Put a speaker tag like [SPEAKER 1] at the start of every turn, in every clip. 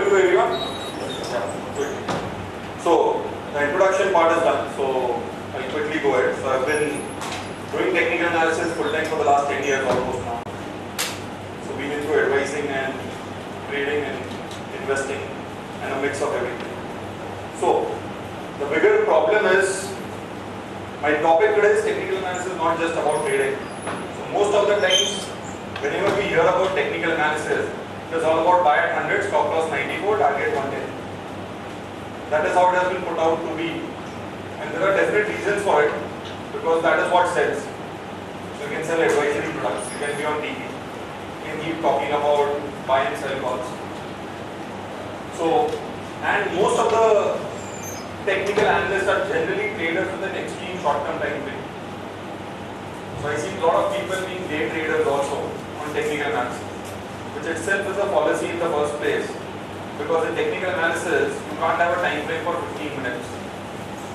[SPEAKER 1] audible to everyone? Yeah, good. So, the introduction part is done. So, I'll quickly go ahead. So, I've been doing technical analysis full time for the last 10 years almost now. So, we've been through advising and trading and investing and a mix of everything. So, the bigger problem is, my topic today is technical analysis, not just about trading. So, most of the times, whenever we hear about technical analysis, it is all about buy at 100, stop loss 94, target 110. That is how it has been put out to be. And there are definite reasons for it, because that is what sells. So you can sell advisory products, you can be on TV, you can keep talking about buy and sell calls. So, and most of the technical analysts are generally traders with an extreme short-term time frame. So I see a lot of people being day traders also on technical analysis, which itself is a policy in the first place, because in technical analysis you can't have a time frame for 15 minutes,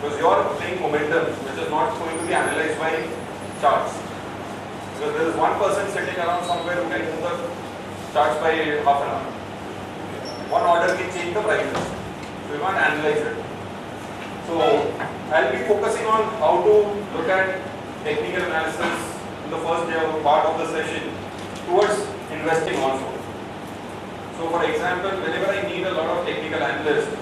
[SPEAKER 1] because you are playing momentum, which is not going to be analyzed by charts, because there is one person sitting around somewhere who can move the charts by half an hour. One order can change the prices, so you can't analyze it. So I'll be focusing on how to look at technical analysis in the first day of part of the session towards investing also. So for example, whenever I need a lot of technical analysts,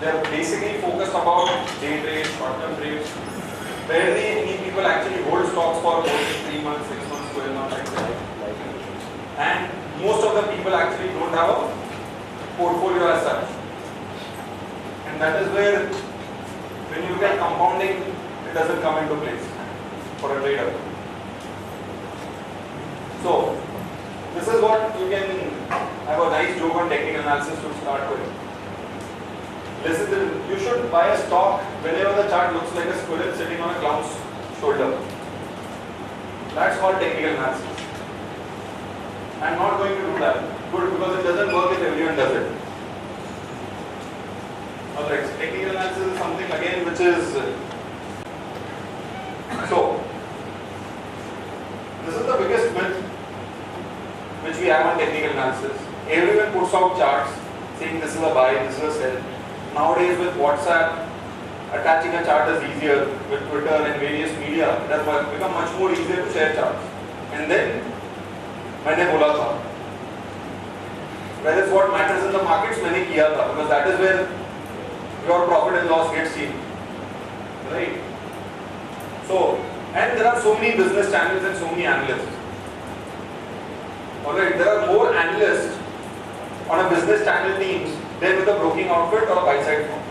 [SPEAKER 1] they are basically focused about day trades, short-term trades. Barely any people actually hold stocks for more than 3 months, 6 months, 12 months, etc. And most of the people actually don't have a portfolio as such. And that is where, when you look at compounding, it doesn't come into place for a trader. So, this is what you can have a nice joke on technical analysis to start with. Listen, you should buy a stock whenever the chart looks like a squirrel sitting on a clown's shoulder. That's called technical analysis. I'm not going to do that. Good, because it doesn't work if everyone does it. Alright, so technical analysis is something again which is so this is the biggest myth which we have on technical analysis. Everyone puts out charts saying this is a buy, this is a sell. Nowadays with WhatsApp, attaching a chart is easier. With Twitter and various media, it has become much more easier to share charts. And then, मैंने बोला था, whereas what matters in the markets मैंने किया था, because that is where your profit and loss gets seen, right? So, and there are so many business channels and so many analysts. Alright, there are more analysts on a business channel teams than with a broking outfit or a buy-side firm.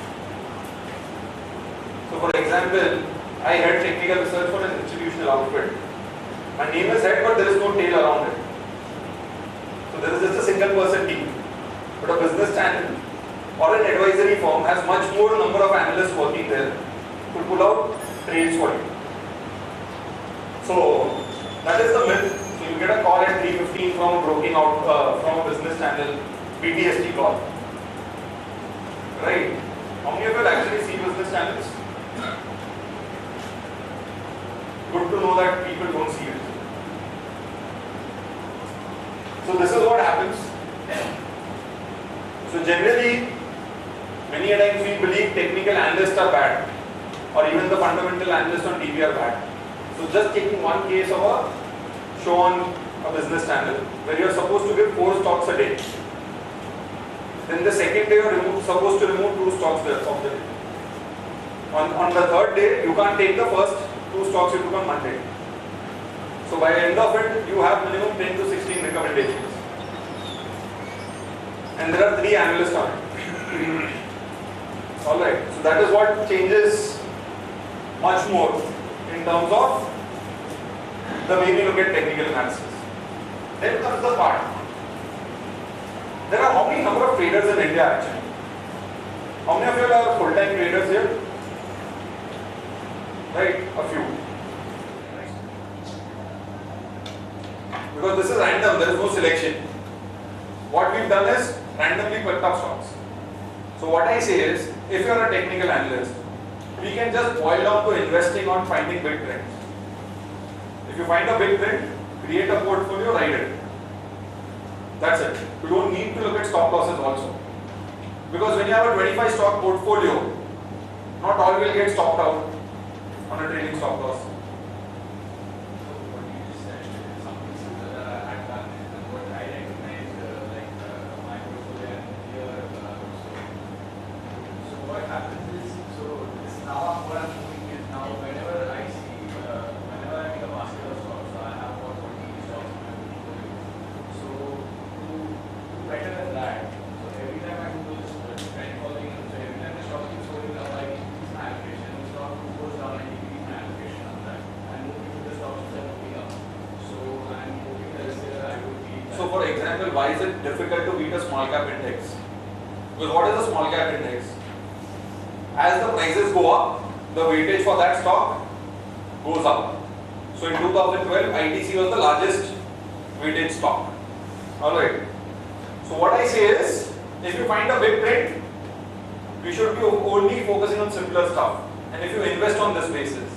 [SPEAKER 1] So, for example, I head technical research for an institutional outfit. My name is head, but there is no tail around it. So, there is just a single person team. But a business channel or an advisory firm has much more number of analysts working there to pull out trades for you. So that is the myth. So you get a call at 3:15 from a broking out from a business channel, BTST call. Right? How many of you actually see business channels? Good to know that people don't see it. So this is what happens. So generally, many a times we believe technical analysts are bad, or even the fundamental analysts on TV are bad. So just taking one case of a show on a business channel where you are supposed to give 4 stocks a day. Then the second day you are supposed to remove 2 stocks of the day. On the third day, you can't take the first 2 stocks you took on Monday. So by the end of it, you have minimum 10 to 16 recommendations. And there are 3 analysts on it. Alright, so that is what changes much more in terms of the way we look at technical analysis. Then comes the part. There are how many number of traders in India actually? How many of you are full-time traders here? Right, a few. Because this is random, there is no selection. What we've done is randomly picked up stocks. So what I say is, if you are a technical analyst, we can just boil down to investing on finding big trends. If you find a big trend, create a portfolio, ride it. That's it. You don't need to look at stop losses also. Because when you have a 25 stock portfolio, not all will get stopped out on a trailing stop loss. So for example, why is it difficult to beat a small cap index? Because what is a small cap index? As the prices go up, the weightage for that stock goes up. So in 2012, ITC was the largest weightage stock. Alright. So what I say is, if you find a big trend, you should be only focusing on simpler stuff. And if you invest on this basis.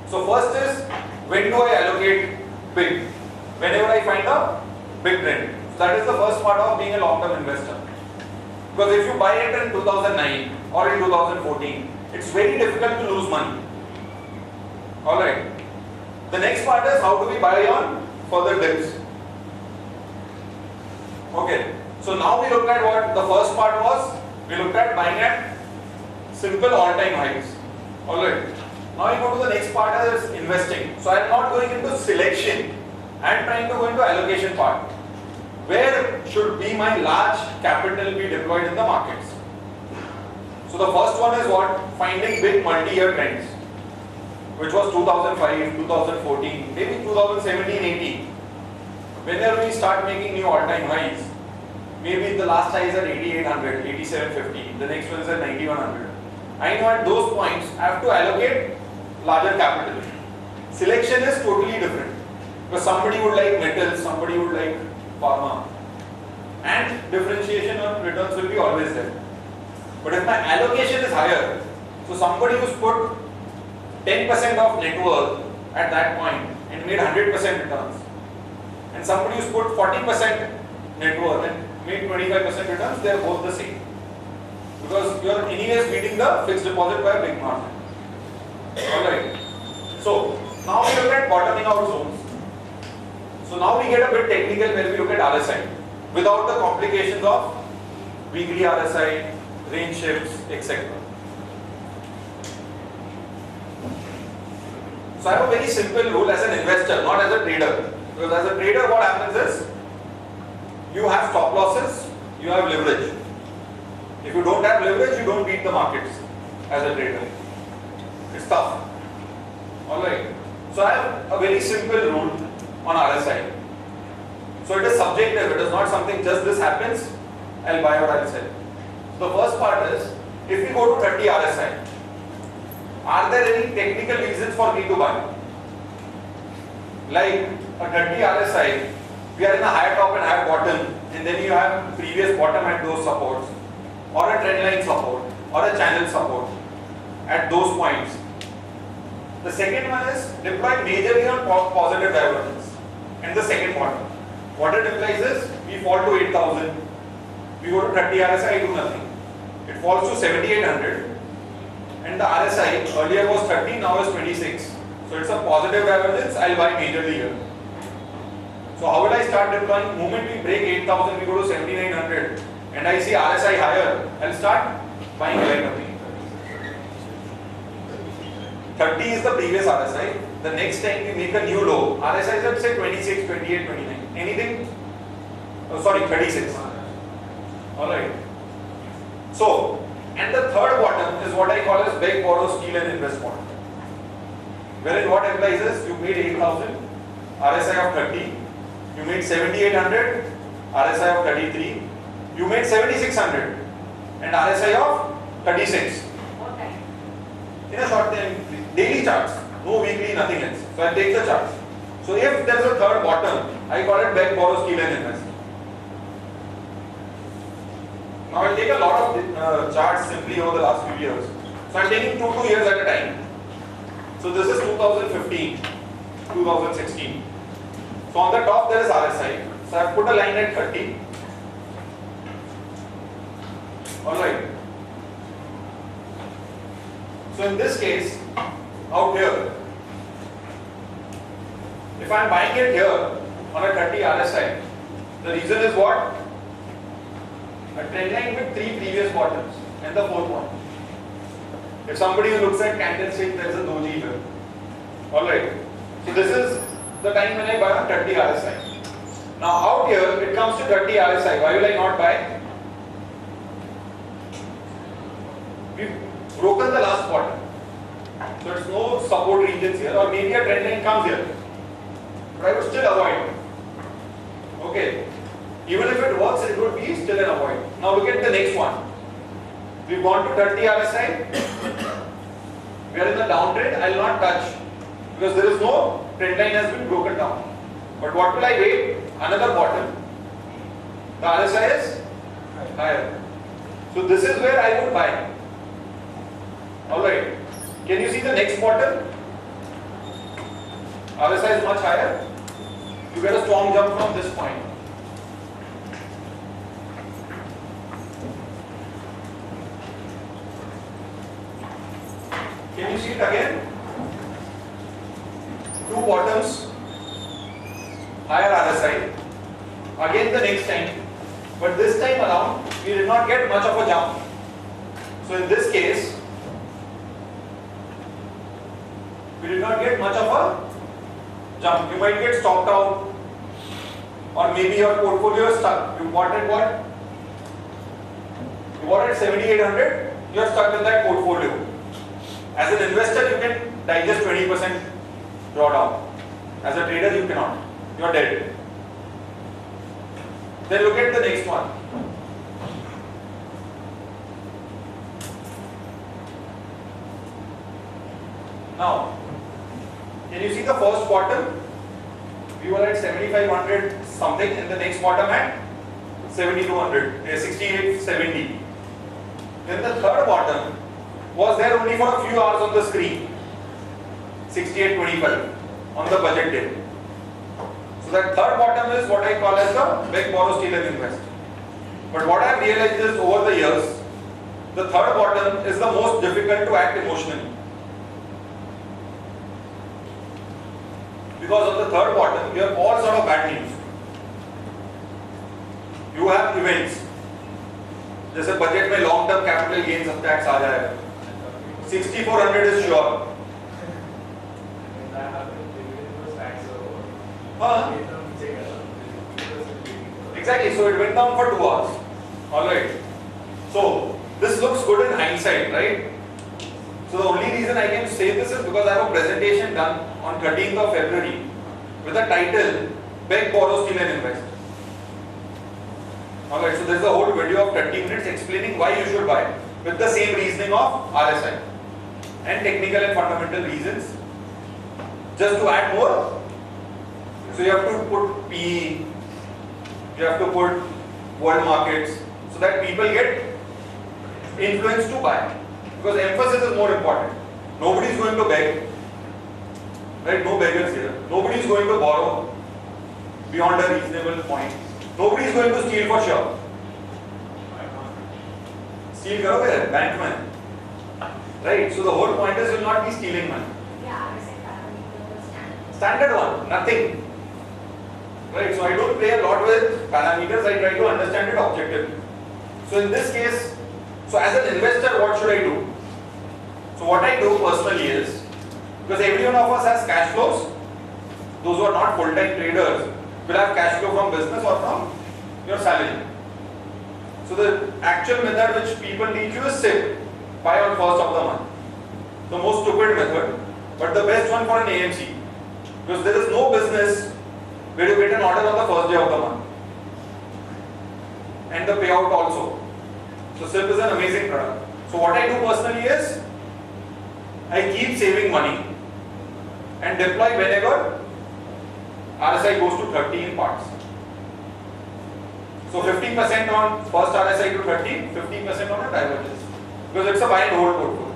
[SPEAKER 1] So first is, when do I allocate big? Whenever I find a big trend. So that is the first part of being a long-term investor. Because if you buy it in 2009 or in 2014, it's very difficult to lose money. Alright. The next part is, how do we buy on further dips? Okay. So now we looked at what the first part was. We looked at buying at simple all-time highs. Alright. Now we go to the next part, is investing. So I am not going into selection. I am trying to go into allocation part. Where should be my large capital be deployed in the markets? So the first one is what? Finding big multi-year trends, which was 2005, 2014, maybe 2017, 18. Whenever we start making new all-time highs, maybe the last high is at 8800, 8750, the next one is at 9100. I know at those points I have to allocate larger capital. Selection is totally different. Because somebody would like metals, somebody would like pharma, and differentiation on returns will be always there. But if my allocation is higher, so somebody who's put 10% of net worth at that point and made 100% returns, and somebody who's put 40% net worth and made 25% returns, they are both the same. Because you are anyways beating the fixed deposit by a big margin. Alright. So now we look at bottoming out zones. So now we get a bit technical when we look at RSI without the complications of weekly RSI, range shifts, etc. So I have a very simple rule as an investor, not as a trader. Because as a trader, what happens is, you have stop losses, you have leverage. If you don't have leverage, you don't beat the markets as a trader. It's tough. Alright. So I have a very simple rule on RSI. So it is subjective, it is not something just this happens, I'll buy or I'll sell. So the first part is, if we go to 30 RSI, are there any technical reasons for me to buy? Like a 30 RSI, we are in a higher top and higher bottom, and then you have previous bottom at those supports, or a trend line support, or a channel support at those points. The second one is deploy majorly on positive divergence. And the second one, what it implies is we fall to 8,000, we go to 30 RSI, I do nothing. It falls to 7,800, and the RSI earlier was 30, now is 26. So it's a positive divergence, I'll buy majorly here. So how will I start deploying? Moment we break 8,000, we go to 7,900, and I see RSI higher, I'll start buying LIW. 30 is the previous RSI. The next time we make a new low, RSI is at say 26, 28, 29. Anything? Oh, sorry, 36. Alright. So, and the third bottom is what I call as beg, borrow, steal and invest bottom. Wherein what implies is you made 8,000, RSI of 30, you made 7,800, RSI of 33, you made 7,600 and RSI of 36.
[SPEAKER 2] What time?
[SPEAKER 1] In a short time, daily charts, no weekly, nothing else. So I take the charts. So if there is a third bottom, I call it beg, borrow, steal and invest. Now I'll take a lot of charts simply over the last few years. So I'm taking 2 years at a time. So this is 2015, 2016. So on the top there is RSI. So I've put a line at 30. Alright. So in this case, out here, if I am buying it here on a 30 RSI, the reason is what? A trend line with 3 previous bottoms and the 4th one. If somebody looks at candlestick, there is a doji here. Alright. So this is the time when I buy on 30 RSI. Now out here, it comes to 30 RSI. Why will I not buy? We've broken the last bottom. So there's no support regions here, or maybe a trend line comes here. But I would still avoid. Okay. Even if it works, it would be still an avoid. Now look at the next one. We've gone to 30 RSI. We are in the downtrend. I will not touch because there is no trend line has been broken down. But what will I wait? Another bottom. The RSI is higher. So this is where I would buy. Alright. Can you see the next bottom? RSI is much higher. You get a strong jump from this point. Can you see it again? 2 bottoms, higher RSI. Again the next time. But this time around, we did not get much of a jump. So in this case, we did not get much of a jump. You might get stopped out, or maybe your portfolio is stuck. You bought at what? You bought at 7,800, you are stuck in that portfolio. As an investor, you can digest 20% drawdown. As a trader, you cannot. You are dead. Then look at the next one. Now, can you see the first bottom? We were at 7,500 something, and the next bottom at 7,200, 6,870. Then the third bottom was there only for a few hours on the screen, 68.25 on the budget day. So that third bottom is what I call as the beg, borrow, steal and invest. But what I have realized is over the years, the third bottom is the most difficult to act emotionally. Because on the third bottom, you have all sort of bad news. You have events. जैसे budget में long term capital gains of tax आ जाएगा, 6,400 is sure. Exactly, so it went down for 2 hours. Alright. So this looks good in hindsight, right? So the only reason I can say this is because I have a presentation done on 13th of February with a title, Beg, Borrow, Steal and Invest. Alright, so there is a whole video of 30 minutes explaining why you should buy with the same reasoning of RSI and technical and fundamental reasons. Just to add more, so you have to put PE, you have to put world markets so that people get influenced to buy. Because emphasis is more important. Nobody is going to beg, right? No beggars here. Nobody is going to borrow beyond a reasonable point. Nobody is going to steal for sure. Steal karoge, bank man. Right? So the whole point is you will not be stealing money. Standard one, nothing. Right? So I don't play a lot with parameters, I try to understand it objectively. So in this case, so as an investor, what should I do? So what I do personally is, because every one of us has cash flows, those who are not full-time traders will have cash flow from business or from your salary. So the actual method which people teach you is SIP, buy on first of the month. The most stupid method, but the best one for an AMC. Because there is no business where you get an order on the first day of the month. And the payout also. So SIP is an amazing product. So what I do personally is, I keep saving money and deploy whenever RSI goes to 30 in parts. So 50% on first RSI to 30, 50% on a divergence. Because it's a buy and hold portfolio.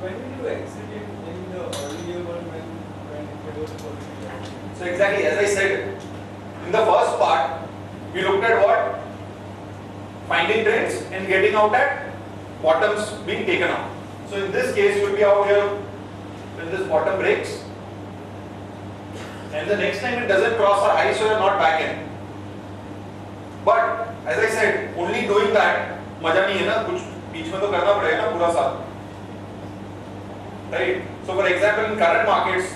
[SPEAKER 2] When did you exit it in the earlier one when it was positive?
[SPEAKER 1] So exactly as I said, in the first part, we looked at what? finding trends and getting out at bottoms being taken out. So in this case, you will be out here when this bottom breaks, and the next time it doesn't cross a high, so you are not back in. But as I said, only doing that मजा नहीं है ना, कुछ बीच में तो करना पड़ेगा ना पूरा साल, right? So for example, in current markets,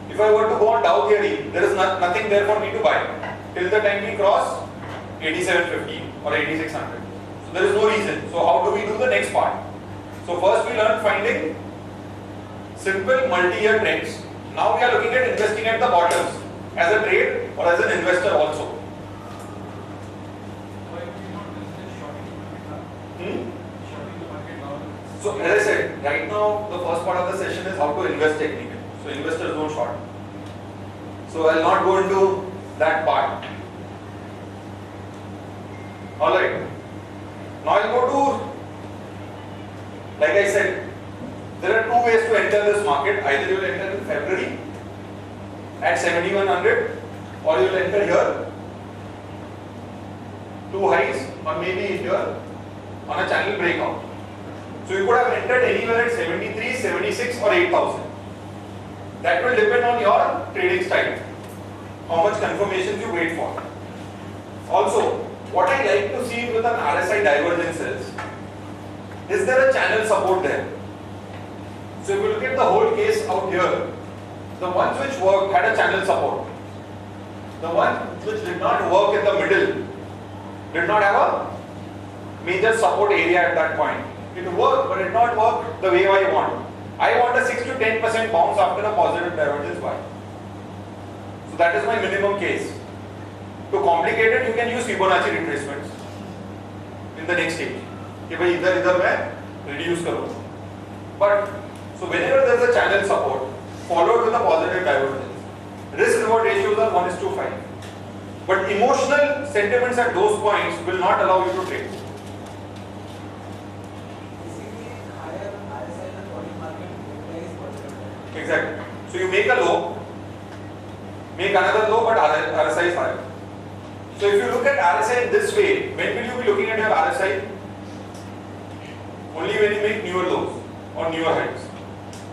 [SPEAKER 1] if I were to go on Dow theory, there is nothing there for me to buy till the time we cross 8750 or 8600. So there is no reason. So how do we do the next part? So first we learned finding simple multi-year trends. Now we are looking at investing at the bottoms as a trade or as an investor also. So as I said, right now the first part of the session is how to invest technically. So investors don't short. So I'll not go into that part. Alright. Now I'll go to, like I said, there are two ways to enter this market. Either you will enter in February at 7100, or you will enter here, two highs, or maybe here on a channel breakout. So you could have entered anywhere at 73, 76 or 8000. That will depend on your trading style, how much confirmations you wait for. Also, what I like to see with an RSI divergence is there a channel support there? So if you look at the whole case out here, the ones which worked had a channel support. The one which did not work in the middle did not have a major support area at that point. It worked, but it did not work the way I want. I want a 6 to 10% bounce after a positive divergence buy. So that is my minimum case. To complicate it, you can use Fibonacci retracements in the next stage. कि भाई इधर मैं reduce करूँ. But so whenever there is a channel support followed with a positive divergence, risk reward ratios are 1:5. But emotional sentiments at those points will not allow you to trade. Exactly. So you make a low, make another low, but RSI is higher. So if you look at RSI in this way, when will you be looking at your RSI? Only when you make newer lows or newer highs.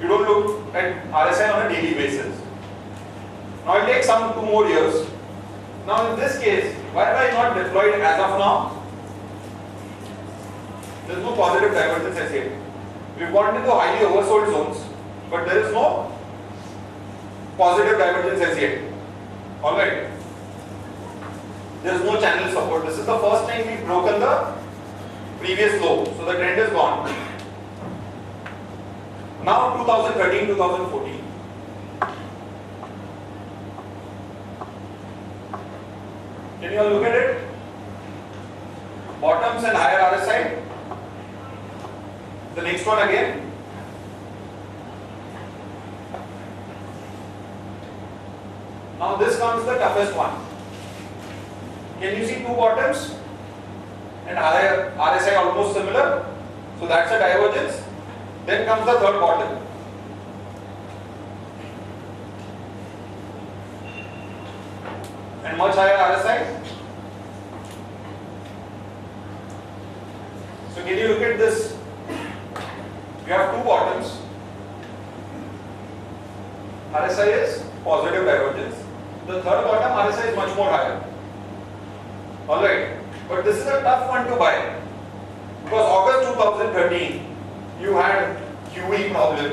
[SPEAKER 1] You don't look at RSI on a daily basis. Now it takes 2 more years. Now in this case, why am I not deployed as of now? There is no positive divergence as yet. We've gone into highly oversold zones, but there is no positive divergence as yet. Alright. There is no channel support. This is the first time we've broken the previous low. So the trend is gone. Now 2013, 2014. Can you all look at it? Bottoms and higher RSI. The next one again. Now this comes the toughest one. Can you see 2 bottoms and higher RSI almost similar? So that's a divergence. Then comes the third bottom. And much higher RSI. So can you look at this? You have 2 bottoms. RSI is positive divergence. The third bottom RSI is much more higher. Alright, but this is a tough one to buy because August 2013 you had QE problem,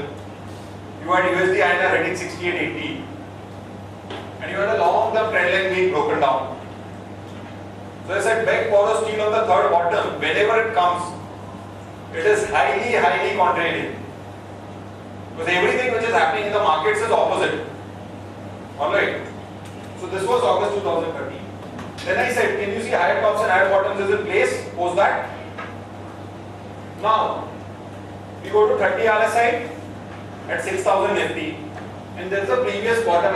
[SPEAKER 1] you had USD INR heading 68.80 and you had a long term trend line being broken down. So I said beg, borrow, steal on the third bottom, whenever it comes, it is highly contrarian because everything which is happening in the markets is opposite. Alright, so this was August 2013. Then I said, can you see higher tops and higher bottoms is in place? Post that. Now, we go to 30 RSI at 6000 Nifty and there is a previous bottom